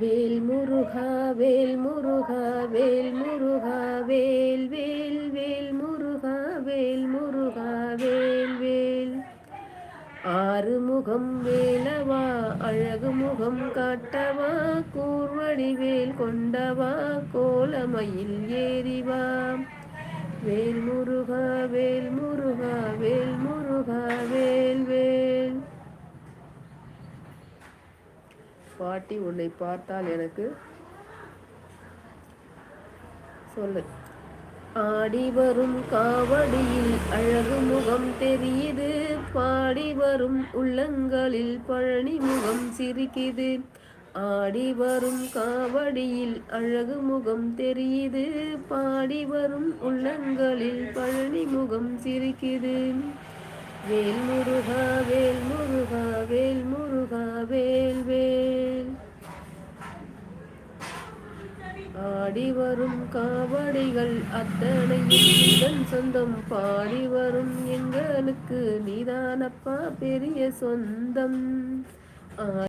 வேல் முருகா வேல் முருகா வேல் முருகா வேல் வேல் வேல் முருகா வேல் முருகா வேல் வேல். ஆறுமுகம் வேலவா அழகு முகம் காட்டவா கூர்வடி வேல் கொண்டவா கோலமயில் ஏறிவா. வேல் முருகா வேல் முருகா வேல் முருகா வேல் வேல். பாட்டி உன்னை பார்த்தால் எனக்கு சொல்லு. ஆடி வரும் காவடியில் அழகு முகம் தெரியுது பாடி வரும் உள்ளங்களில் பழனி முகம் சிரிக்குது. ஆடி வரும் காவடியில் அழகு முகம் தெரியுது பாடி வரும் உள்ளங்களில் பழனி முகம் சிரிக்குது. வேல் முருகா வேல் முருகா வேல் முருகா வேல் வேல். ஆடி வரும் காவடிகள் அத்தனையும் சொந்தம் பாடி வரும் எங்களுக்கு நீதானப்பா பெரிய சொந்தம்.